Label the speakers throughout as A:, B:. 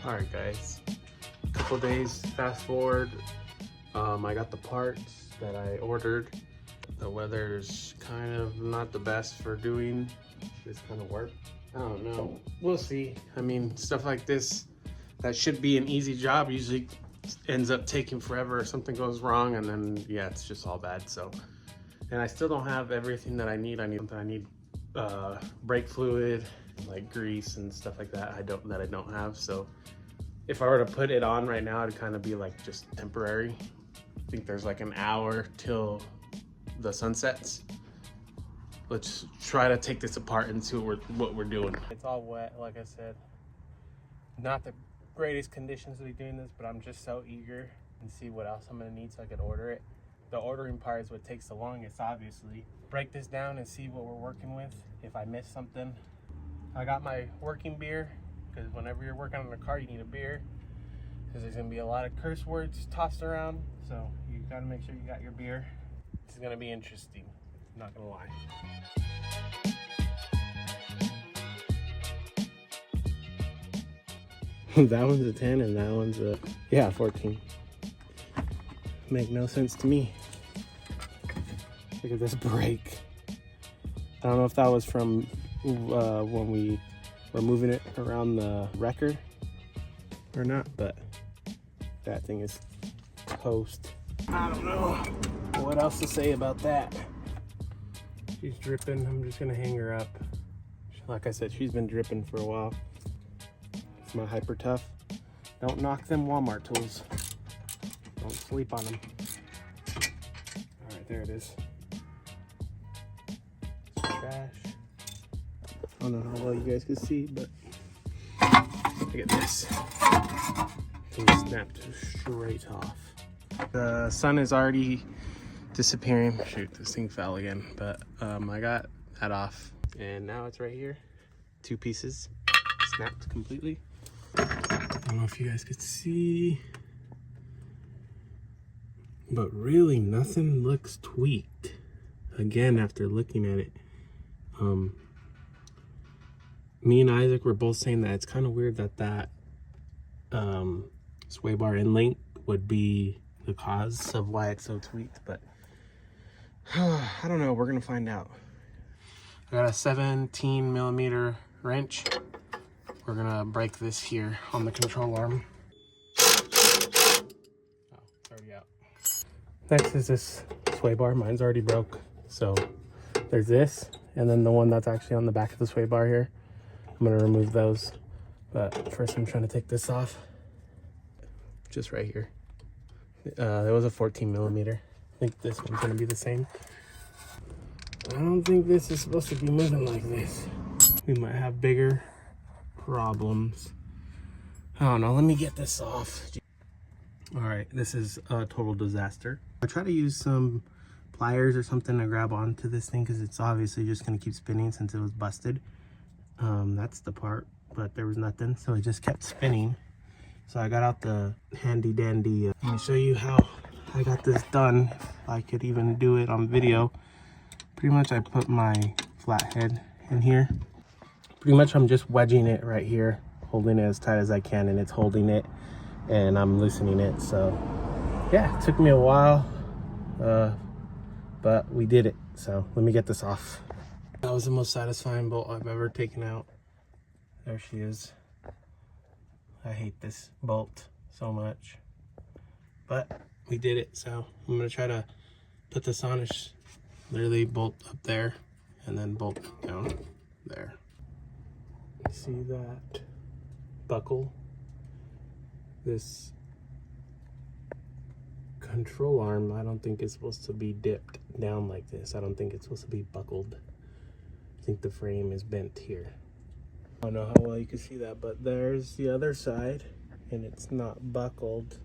A: Alright guys, couple days fast forward, I got the parts that I ordered. The weather's kind of not the best for doing this kind of work. I don't know, we'll see. I mean, stuff like this that should be an easy job usually ends up taking forever. Something goes wrong and then yeah, it's just all bad. So, and I still don't have everything that I need. I need brake fluid, like grease and stuff like that. I don't have. So if I were to put it on right now, it'd kind of be like just temporary. I think there's like an hour till the sun sets. Let's try to take this apart and see what we're doing. It's all wet, like I said. Not the greatest conditions to be doing this, but I'm just so eager and see what else I'm gonna need so I could order it. The ordering part is what takes the longest, obviously. Break this down and see what we're working with. If I miss something, I got my working beer, because whenever you're working on a car, you need a beer, because there's gonna be a lot of curse words tossed around. So you gotta make sure you got your beer. This is gonna be interesting, I'm not gonna lie. That one's a 10 and that one's a, yeah, 14. Make no sense to me. Look at this brake. I don't know if that was from when we were moving it around the wrecker or not, but that thing is toast. I don't know what else to say about that. She's dripping. I'm just gonna hang her up. Like I said, she's been dripping for a while. It's my Hyper Tough. Don't knock them Walmart tools. Don't sleep on them. All right, there it is. Some trash. I don't know how well you guys can see, but look at this. Thing snapped straight off. The sun is already disappearing. Shoot, this thing fell again, but I got that off, and now it's right here. 2 pieces snapped completely. I don't know if you guys could see, but really nothing looks tweaked. Again, after looking at it, me and Isaac were both saying that it's kind of weird that sway bar end link would be the cause of why it's so tweaked, but I don't know, we're gonna find out. I got a 17mm wrench. We're gonna break this here on the control arm. Oh, it's already out. Next is this sway bar. Mine's already broke. So there's this, and then the one that's actually on the back of the sway bar here. I'm gonna remove those, but first I'm trying to take this off. Just right here. There was a 14mm. I think this one's gonna be the same. I don't think this is supposed to be moving like this. We might have bigger problems. I don't know, let me get this off. All right, this is a total disaster. I try to use some pliers or something to grab onto this thing, because it's obviously just gonna keep spinning since it was busted. That's the part, but there was nothing, so it just kept spinning. So I got out the handy dandy, let me show you how I got this done, if I could even do it on video. Pretty much I put my flathead in here. Pretty much I'm just wedging it right here, holding it as tight as I can, and it's holding it, and I'm loosening it. So yeah, it took me a while, but we did it. So let me get this off. That was the most satisfying bolt I've ever taken out. There she is. I hate this bolt so much, but we did it. So I'm gonna try to put this on. It's literally bolt up there and then bolt down there. See that buckle? This control arm, I don't think it's supposed to be dipped down like this. I don't think it's supposed to be buckled. I think the frame is bent here. I don't know how well you can see that, but there's the other side, and it's not buckled,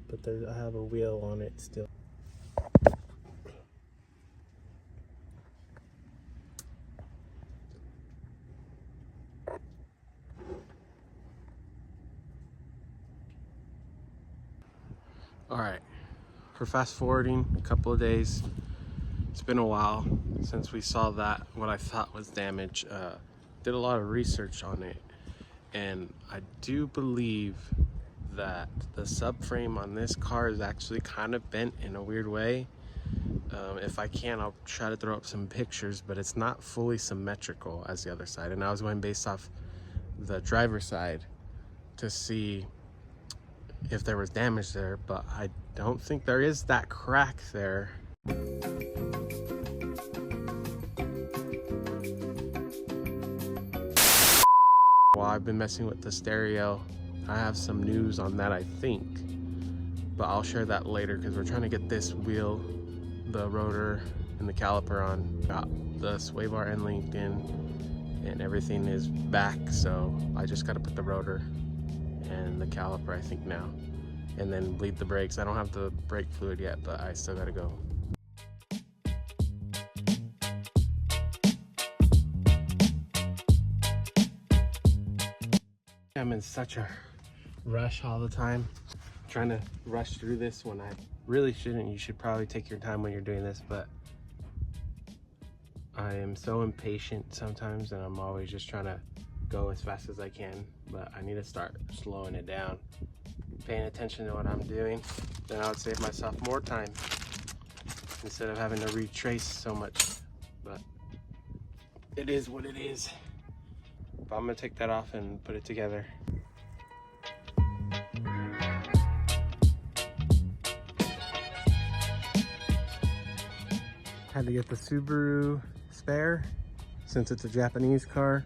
A: but I have a wheel on it still. All right, for fast forwarding a couple of days, It's been a while since we saw that, what I thought was damage. Did a lot of research on it, and I do believe that the subframe on this car is actually kind of bent in a weird way. If I can, I'll try to throw up some pictures, but it's not fully symmetrical as the other side. And I was going based off the driver's side to see if there was damage there, but I don't think there is that crack there. While I've been messing with the stereo, I have some news on that, I think, but I'll share that later because we're trying to get this wheel, the rotor, and the caliper on. Got the sway bar end linked in and everything is back, so I just got to put the rotor and the caliper, I think, now, and then bleed the brakes. I don't have the brake fluid yet, but I still got to go. I'm in such a rush all the time, trying to rush through this when I really shouldn't. You should probably take your time when you're doing this, but I am so impatient sometimes, and I'm always just trying to go as fast as I can, but I need to start slowing it down, paying attention to what I'm doing. Then I would save myself more time instead of having to retrace so much, but it is what it is. But I'm gonna take that off and put it together. Had to get the Subaru spare since it's a Japanese car.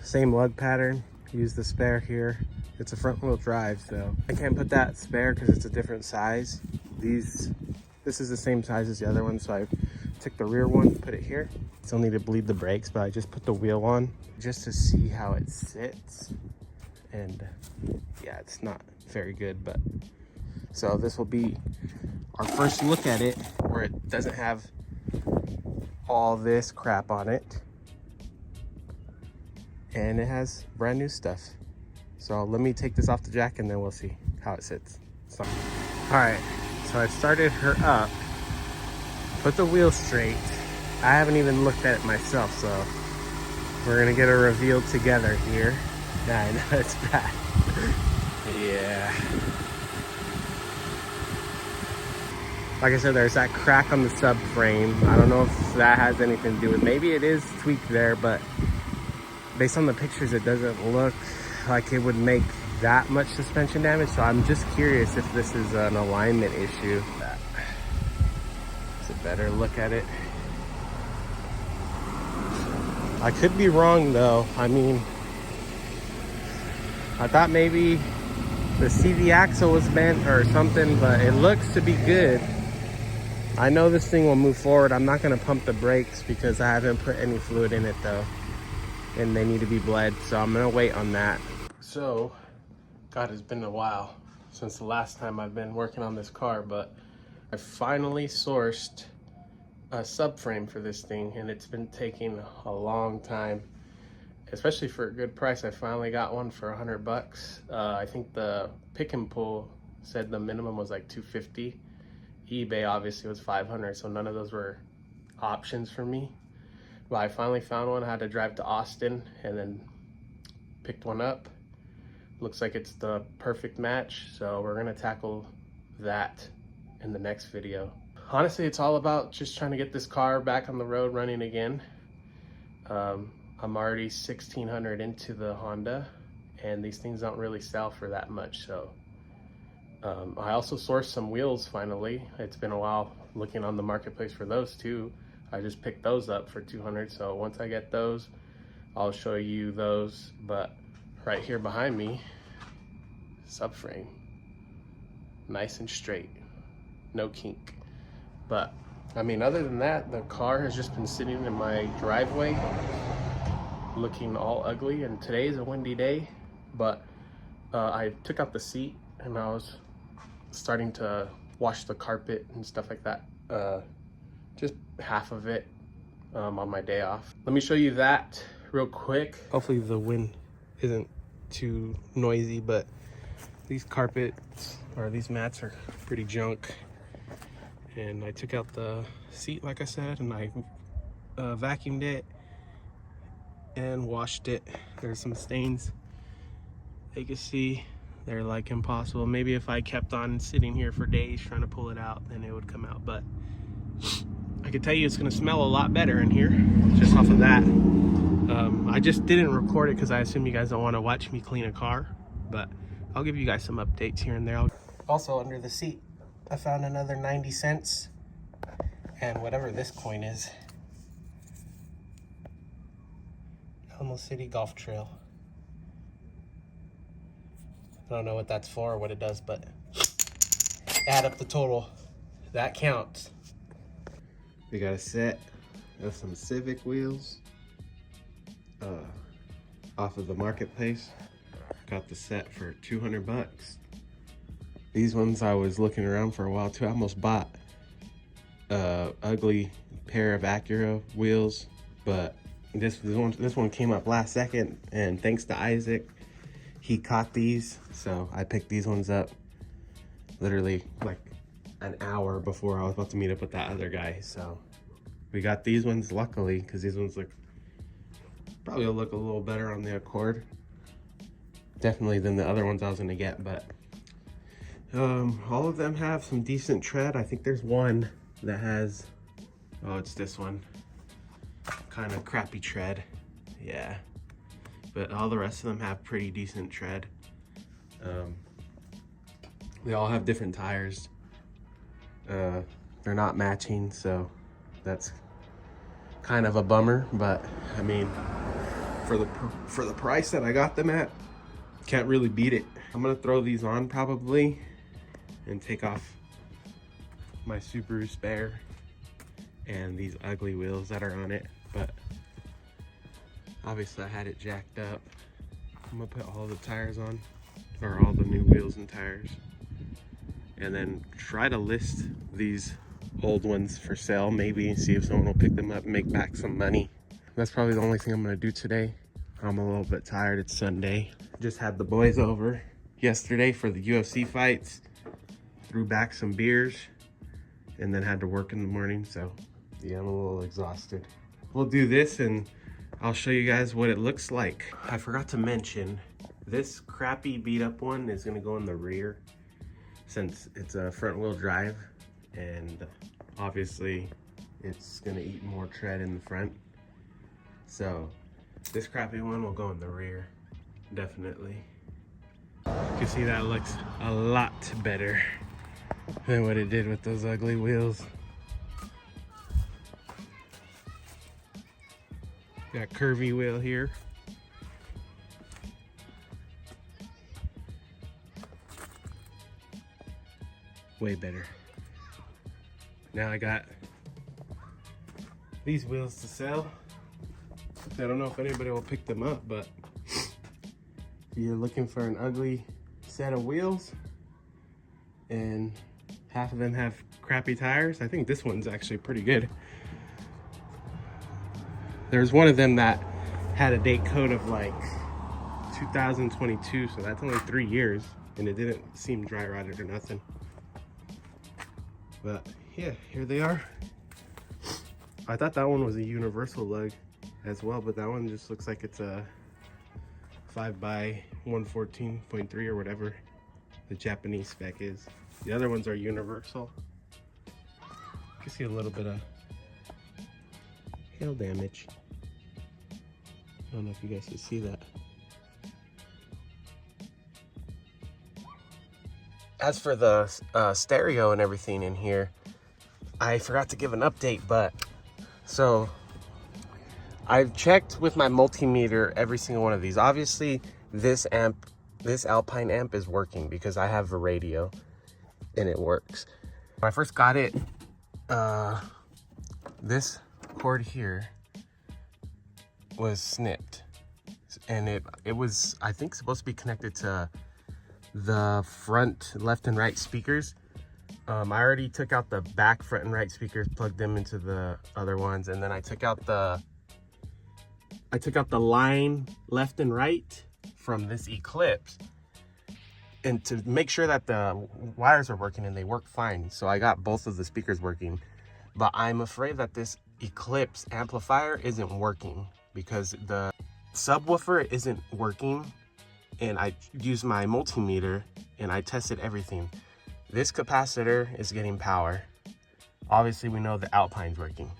A: Same lug pattern, use the spare here. It's a front wheel drive, so I can't put that spare because it's a different size. This is the same size as the other one, so I took the rear one, put it here. Still need to bleed the brakes, but I just put the wheel on just to see how it sits. And yeah, it's not very good, but so this will be our first look at it where it doesn't have all this crap on it. And it has brand new stuff. So let me take this off the jack and then we'll see how it sits. So, all right, so I started her up, put the wheel straight. I haven't even looked at it myself, so we're gonna get a reveal together here. Yeah, I know it's bad. Yeah. Like I said, there's that crack on the subframe. I don't know if that has anything to do with it. Maybe it is tweaked there, but based on the pictures, it doesn't look like it would make that much suspension damage. So I'm just curious if this is an alignment issue. It's a better look at it. I could be wrong though. I mean, I thought maybe the CV axle was bent or something, but it looks to be good. I know this thing will move forward. I'm not gonna pump the brakes because I haven't put any fluid in it though, and they need to be bled, so I'm gonna wait on that. So, God, it's been a while since the last time I've been working on this car, but I finally sourced a subframe for this thing, and it's been taking a long time, especially for a good price. I finally got one for $100. I think the pick and pull said the minimum was like $250. eBay obviously was $500, so none of those were options for me. But I finally found one. I had to drive to Austin and then picked one up. Looks like it's the perfect match, so we're gonna tackle that in the next video. Honestly, it's all about just trying to get this car back on the road running again. I'm already 1,600 into the Honda, and these things don't really sell for that much, so I also sourced some wheels finally. It's been a while looking on the marketplace for those too. I just picked those up for 200, so once I get those, I'll show you those. But right here behind me, subframe, nice and straight, no kink. But I mean, other than that, the car has just been sitting in my driveway looking all ugly, and today is a windy day, but I took out the seat and I was starting to wash the carpet and stuff like that, just half of it on my day off. Let me show you that real quick. Hopefully the wind isn't too noisy, but these carpets or these mats are pretty junk, And I took out the seat, like I said, and I vacuumed it and washed it. There's some stains. You can see they're like impossible. Maybe if I kept on sitting here for days trying to pull it out, then it would come out. But I can tell you it's gonna smell a lot better in here just off of that. I just didn't record it because I assume you guys don't want to watch me clean a car, but I'll give you guys some updates here and there. Also, under the seat, I found another 90 cents and whatever this coin is. Elmo City Golf Trail. I don't know what that's for or what it does, but add up the total. That counts. We got a set of some Civic wheels off of the marketplace. Got the set for 200 bucks. These ones I was looking around for a while too. I almost bought a ugly pair of Acura wheels, but this one came up last second, and thanks to Isaac, he caught these, so I picked these ones up literally like an hour before I was about to meet up with that other guy. So we got these ones, luckily, because these ones probably look a little better on the Accord, definitely than the other ones I was gonna get. But all of them have some decent tread. I think there's one that has, oh, it's this one, kind of crappy tread. Yeah, but all the rest of them have pretty decent tread. They all have different tires. They're not matching, so that's kind of a bummer, but I mean, for the price that I got them at, can't really beat it. I'm gonna throw these on probably and take off my Subaru spare and these ugly wheels that are on it, but obviously I had it jacked up. I'm gonna put all the tires on, or all the new wheels and tires, and then try to list these old ones for sale, maybe see if someone will pick them up and make back some money. That's probably the only thing I'm gonna do today. I'm a little bit tired. It's Sunday. Just had the boys over yesterday for the UFC fights, threw back some beers, and then had to work in the morning, so yeah, I'm a little exhausted. We'll do this and I'll show you guys what it looks like. I forgot to mention, this crappy beat up one is gonna go in the rear since it's a front wheel drive, and obviously it's gonna eat more tread in the front. So this crappy one will go in the rear, definitely. You can see that looks a lot better than what it did with those ugly wheels. Got curvy wheel here. Way better. Now I got these wheels to sell. I don't know if anybody will pick them up, but if you're looking for an ugly set of wheels and half of them have crappy tires, I think this one's actually pretty good. There's one of them that had a date code of like 2022, so that's only 3 years, and it didn't seem dry rotted or nothing. But yeah, here they are. I thought that one was a universal lug as well, but that one just looks like it's a 5x114.3 or whatever the Japanese spec is. The other ones are universal. You can see a little bit of hail damage. I don't know if you guys can see that. As for the stereo and everything in here, I forgot to give an update, but so I've checked with my multimeter every single one of these. Obviously, this Alpine amp is working because I have a radio and it works. When I first got it, this cord here was snipped, and it was, I think, supposed to be connected to the front left and right speakers. I already took out the back front and right speakers, plugged them into the other ones, and then I took out the line left and right from this Eclipse, and to make sure that the wires are working, and they work fine. So I got both of the speakers working, but I'm afraid that this Eclipse amplifier isn't working because the subwoofer isn't working. And I used my multimeter and I tested everything. This capacitor is getting power. Obviously we know the Alpine's working.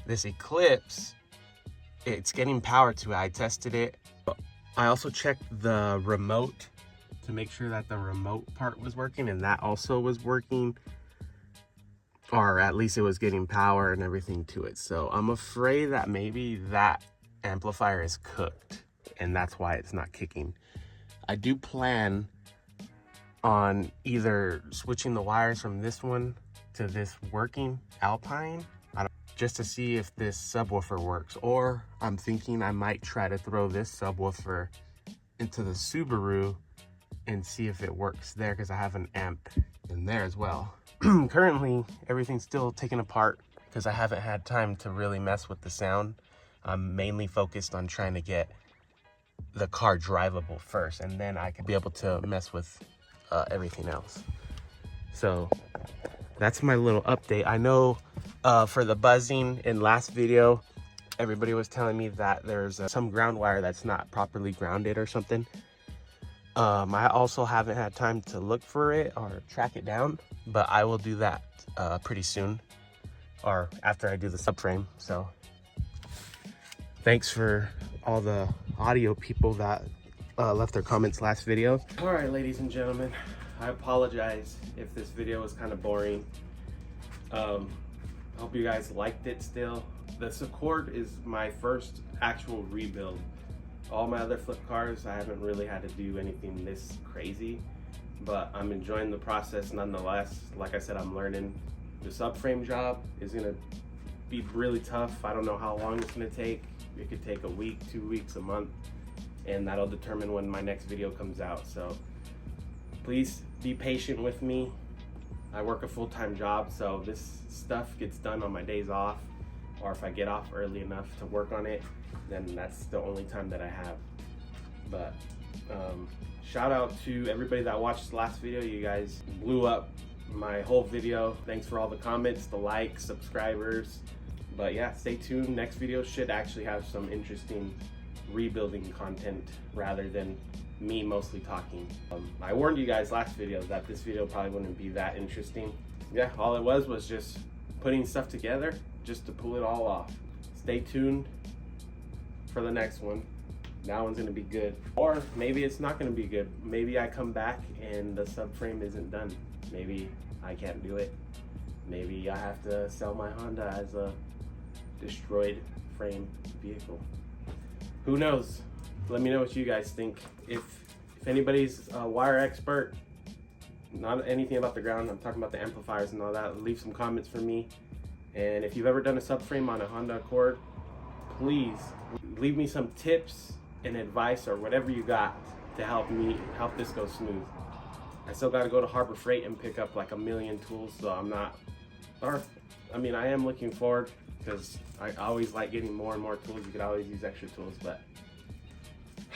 A: This Eclipse, it's getting power to it. I tested it. I also checked the remote to make sure that the remote part was working, and that also was working, or at least it was getting power and everything to it. So I'm afraid that maybe that amplifier is cooked and that's why it's not kicking. I do plan on either switching the wires from this one to this working Alpine, just to see if this subwoofer works, or I'm thinking I might try to throw this subwoofer into the Subaru and see if it works there, because I have an amp in there as well. Currently, everything's still taken apart because I haven't had time to really mess with the sound. I'm mainly focused on trying to get the car drivable first, and then I can be able to mess with everything else. So that's my little update. I know for the buzzing in last video, everybody was telling me that there's some ground wire that's not properly grounded or something. I also haven't had time to look for it or track it down, but I will do that pretty soon, or after I do the subframe. So thanks for all the audio people that left their comments last video. All right, ladies and gentlemen, I apologize if this video was kind of boring. Hope you guys liked it still. The Accord is my first actual rebuild. All my other flip cars, I haven't really had to do anything this crazy, but I'm enjoying the process nonetheless. Like I said, I'm learning. The subframe job is gonna be really tough. I don't know how long it's gonna take. It could take a week, 2 weeks, a month, and that'll determine when my next video comes out. So please be patient with me. I work a full-time job, so this stuff gets done on my days off, or if I get off early enough to work on it, then that's the only time that I have. But shout out to everybody that watched the last video. You guys blew up my whole video. Thanks for all the comments, the likes, subscribers. But yeah, stay tuned. Next video should actually have some interesting rebuilding content rather than me mostly talking. I warned you guys last video that this video probably wouldn't be that interesting. Yeah, all it was just putting stuff together just to pull it all off. Stay tuned for the next one. That one's gonna be good. Or maybe it's not gonna be good. Maybe I come back and the subframe isn't done. Maybe I can't do it. Maybe I have to sell my Honda as a destroyed frame vehicle. Who knows? Let me know what you guys think. If anybody's a wire expert, not anything about the ground, I'm talking about the amplifiers and all that, leave some comments for me. And if you've ever done a subframe on a Honda Accord, please leave me some tips and advice or whatever you got to help this go smooth. I still got to go to Harbor Freight and pick up like a million tools, so I'm not, or I mean, I am looking forward, because I always like getting more and more tools. You could always use extra tools, but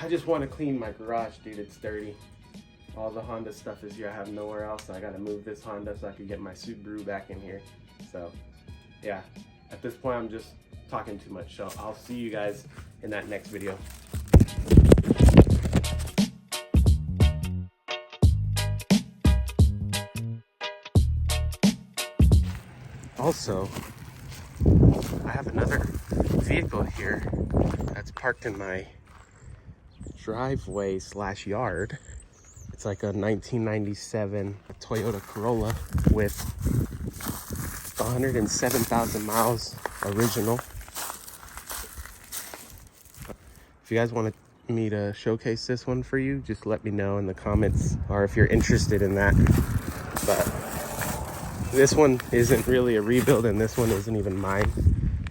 A: I just want to clean my garage, dude. It's dirty. All the Honda stuff is here. I have nowhere else. I got to move this Honda so I can get my Subaru back in here. So yeah, at this point I'm just talking too much, so I'll see you guys in that next video. Also, I have another vehicle here that's parked in my driveway / yard. It's like a 1997 Toyota Corolla with 107,000 miles original. If you guys want me to showcase this one for you, just let me know in the comments, or if you're interested in that. But this one isn't really a rebuild, and this one isn't even mine.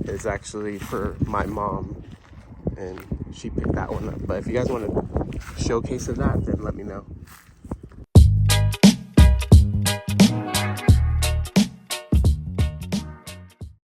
A: It's actually for my mom, and she picked that one up. But if you guys want to showcase of that, then let me know.